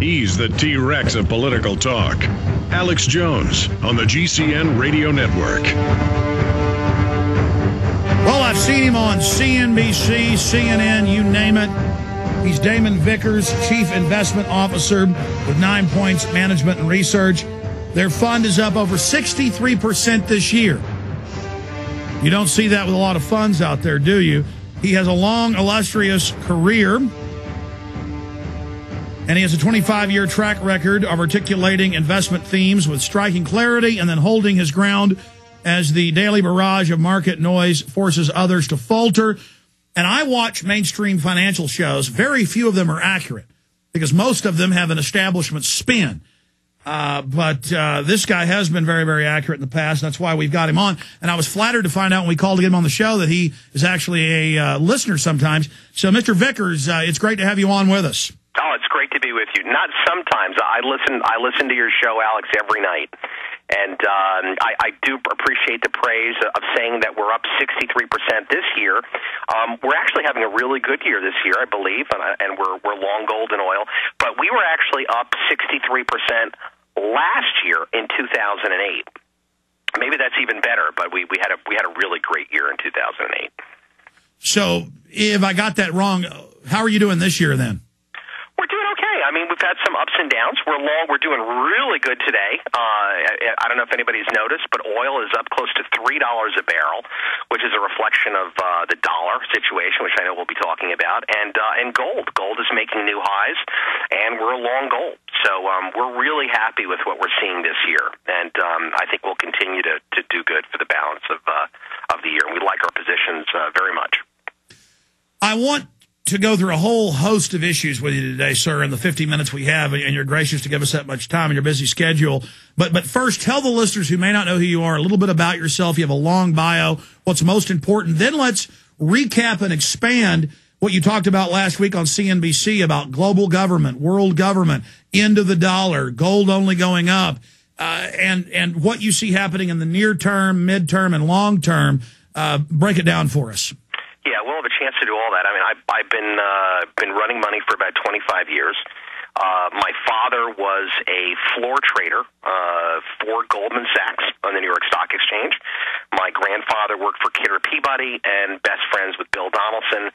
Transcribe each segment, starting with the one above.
He's the T-Rex of political talk. Alex Jones on the GCN Radio Network. Well, I've seen him on CNBC, CNN, you name it. He's Damon Vickers, Chief Investment Officer with 9 Points Management and Research. Their fund is up over 63% this year. You don't see that with a lot of funds out there, do you? He has a long, illustrious career, and he has a 25-year track record of articulating investment themes with striking clarity and then holding his ground as the daily barrage of market noise forces others to falter. And I watch mainstream financial shows. Very few of them are accurate because most of them have an establishment spin. But this guy has been very, very accurate in the past. That's why we've got him on. And I was flattered to find out when we called to get him on the show that he is actually a listener sometimes. So, Mr. Vickers, it's great to have you on with us. Oh, it's great to be with you. Not sometimes. I listen to your show, Alex, every night. And I do appreciate the praise of saying that we're up 63% this year. We're actually having a really good year this year, I believe, and we're long gold and oil. But we were actually up 63% last year in 2008. Maybe that's even better, but we had a really great year in 2008. So, if I got that wrong, how are you doing this year then? We're doing okay. I mean, we've had some ups and downs. We're doing really good today. I don't know if anybody's noticed, but oil is up close to $3 a barrel, which is a reflection of the dollar situation, which I know we'll be talking about, and gold. Gold is making new highs, and we're long gold. So we're really happy with what we're seeing this year, and I think we'll continue to do good for the balance of the year. And we like our positions very much. I want to go through a whole host of issues with you today, sir, in the 50 minutes we have, and you're gracious to give us that much time in your busy schedule. But first, tell the listeners who may not know who you are a little bit about yourself. You have a long bio, what's most important. Then let's recap and expand what you talked about last week on CNBC about global government, world government, end of the dollar, gold only going up, and what you see happening in the near term, midterm, and long term. Break it down for us. Yeah, we'll have a chance to do all that. I mean, I've been running money for about 25 years. My father was a floor trader for Goldman Sachs on the New York Stock Exchange. My grandfather worked for Kidder Peabody and best friends with Bill Donaldson,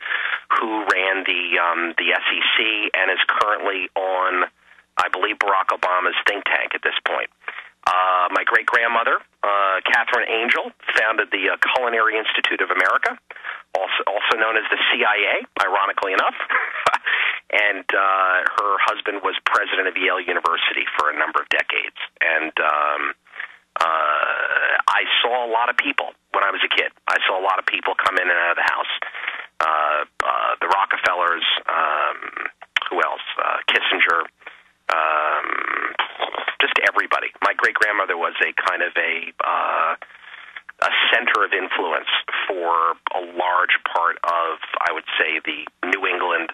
who ran the SEC and is currently on, I believe, Barack Obama's think tank at this point. My great-grandmother, Catherine Angel, founded the Culinary Institute of America, also known as the CIA, ironically enough. And her husband was president of Yale University for a number of decades. And I saw a lot of people when I was a kid. I saw a lot of people come in and out of the house. The Rockefellers, who else? Kissinger, just everybody. My great-grandmother was a kind of a center of influence for a large part of, I would say, the New England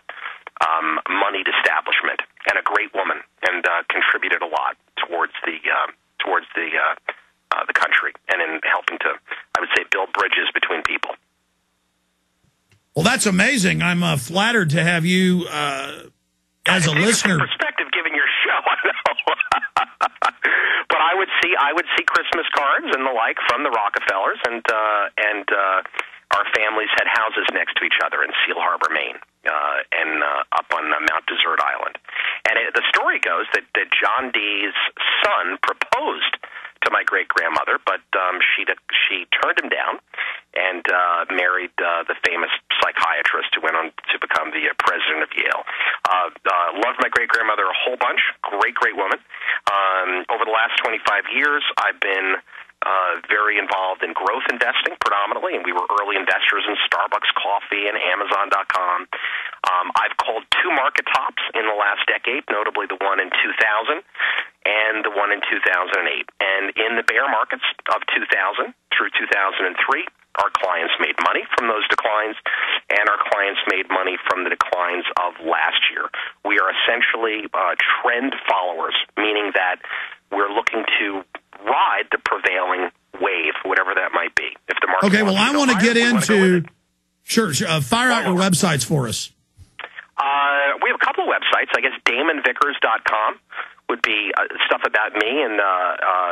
moneyed establishment, and a great woman, and contributed a lot towards the country, and in helping to, I would say, build bridges between people. Well, that's amazing. I'm flattered to have you as a listener. Perspective, given your show, I know. But I would see Christmas cards and the like from the Rockefellers, and our families had houses next to each other in Seal Harbor, Maine, and up on Mount Desert Island. And the story goes that John Dee's son proposed to my great-grandmother, but she turned him down and married the famous psychiatrist who went on to become the president of Yale. Loved my great-grandmother a whole bunch. Great woman. Over the last 25 years, I've been very involved in growth investing predominantly, and we were early investors in Starbucks Coffee and Amazon.com. I've called two market tops in the last decade, notably the one in 2000 and the one in 2008. And in the bear markets of 2000 through 2003, our clients made money from those declines, and our clients made money from the declines of last year. We are essentially trend followers, meaning that we're looking to ride the prevailing wave, whatever that might be. If the market I want to get into... Sure. Fire out your websites for us. We have a couple of websites. I guess DamonVickers.com would be stuff about me, and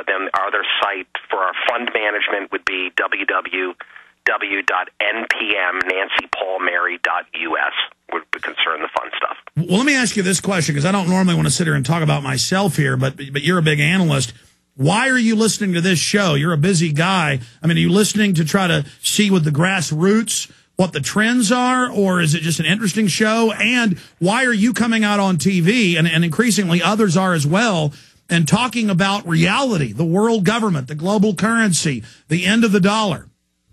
then our other site for our fund management would be www.npmnancypaulmary.us would concern the fun stuff. Well, let me ask you this question, because I don't normally want to sit here and talk about myself here, but you're a big analyst. Why are you listening to this show? You're a busy guy. I mean, are you listening to try to see with the grassroots what the trends are, or is it just an interesting show? And why are you coming out on TV, and increasingly others are as well, and talking about reality, the world government, the global currency, the end of the dollar?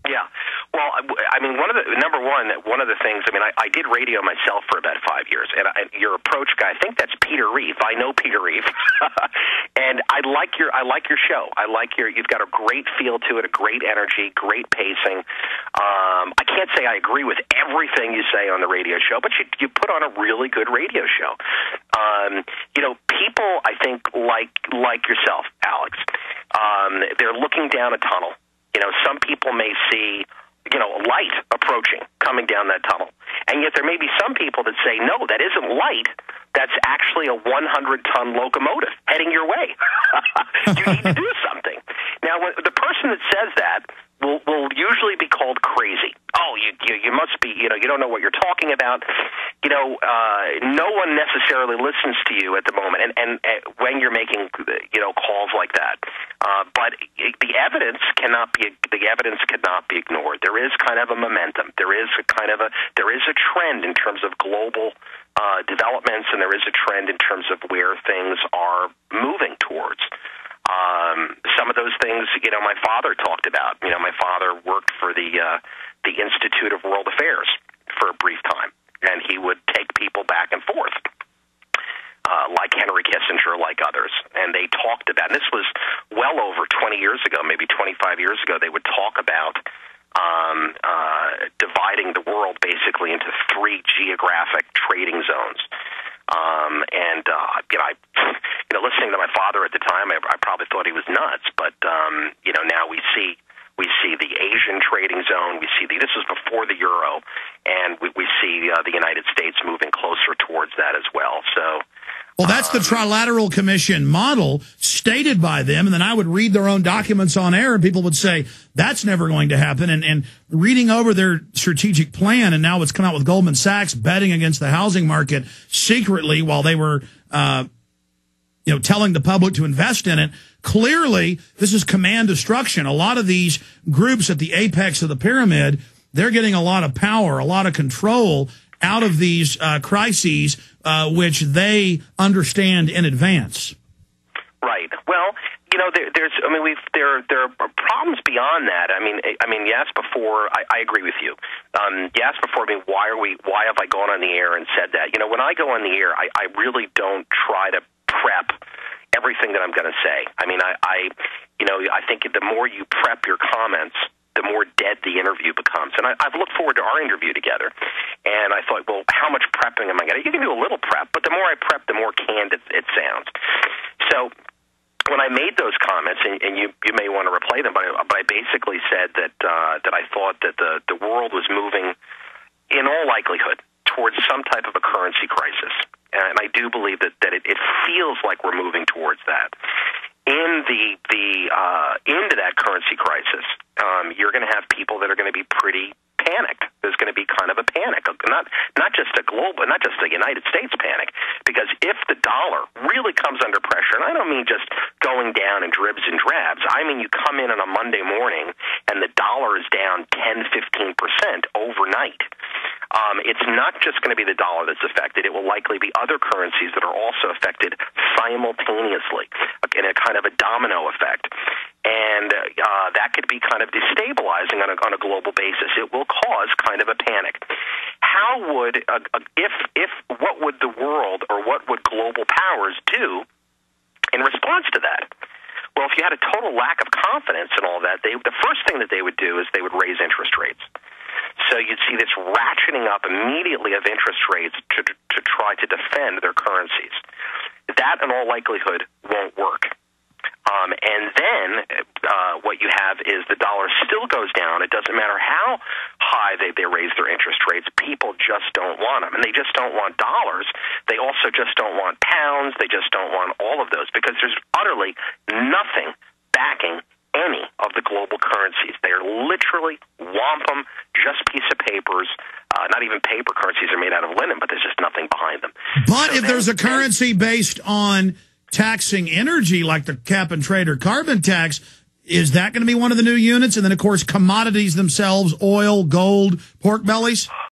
Yeah. Well, I mean, one of the things, I mean, I did radio myself for about 5 years, and your approach guy, I think that's Peter Reeve. I know Peter Reeve, and I like your show. You've got a great feel to it, a great energy, great pacing. I can't say I agree with everything you say on the radio show, but you put on a really good radio show. People, I think, like yourself, Alex, they're looking down a tunnel. Some people may see light approaching, coming down that tunnel. And yet there may be some people that say, no, that isn't light. That's actually a 100-ton locomotive heading your way. You need to do something. Now, the person that says that will usually be called crazy. Oh, you must be, you don't know what you're talking about. No one necessarily listens to you at the moment, and when you're making, calls like that. But the evidence cannot be ignored. There is kind of a momentum. There is a trend in terms of global developments, and there is a trend in terms of where things are moving towards. Some of those things, my father talked about. My father worked for the Institute of World Affairs for a brief time, and he would take people back and forth, like Henry Kissinger, like others. And they talked about, and this was well over 20 years ago, maybe 25 years ago, they would talk about dividing the world basically into 3 geographic trading zones. Listening to my father at the time, I probably thought he was nuts. But now we see the Asian trading zone. This was before the euro, and we see the United States moving closer towards that as well. So. Well, that's the Trilateral Commission model stated by them, and then I would read their own documents on air, and people would say, that's never going to happen. And reading over their strategic plan, and now what's come out with Goldman Sachs betting against the housing market secretly while they were telling the public to invest in it, clearly this is command destruction. A lot of these groups at the apex of the pyramid, they're getting a lot of power, a lot of control out of these crises, which they understand in advance. Right. Well, there are problems beyond that. I mean, you asked before. I agree with you. You asked before. Why have I gone on the air and said that? When I go on the air, I really don't try to prep everything that I'm going to say. I mean, I think the more you prep your comments, the more dead the interview becomes. And I've looked forward to our interview together, and I thought, well, how much prepping am I going to do? You can do a little prep, but the more I prep, the more candid it sounds. So when I made those comments, and you may want to replay them, but I basically said that I thought that the world was moving, in all likelihood, towards some type of a currency crisis. And I do believe that it feels like we're moving towards that. Into that currency crisis, you're going to have people that are going to be pretty panicked. There's going to be kind of a panic, not just a global, not just a United States panic, because if the dollar really comes under pressure, and I don't mean just going down in dribs and drabs, I mean you come in on a Monday morning and the dollar is down 10-15% overnight. It's not just going to be the dollar that's affected. It will likely be other currencies that are also affected simultaneously in a kind of a domino effect. And that could be kind of destabilizing on a global basis. It will cause kind of a panic. How would, what would the world or what would global powers do in response to that? Well, if you had a total lack of confidence in all that, the first thing that they would do is they would raise interest rates. So you'd see this ratcheting up immediately of interest rates to try to defend their currencies. That, in all likelihood, won't work. And then what you have is the dollar still goes down. It doesn't matter how high they raise their interest rates. people just don't want them. And they just don't want dollars. They also just don't want pounds. They just don't want all of those because there's utterly nothing backing any of the global currencies. They are literally wampum, just piece of papers. Not even paper. Currencies are made out of linen, but there's just nothing behind them. But so if there's a currency based on taxing energy like the cap and trade or carbon tax, is that going to be one of the new units? And then, of course, commodities themselves, oil, gold, pork bellies?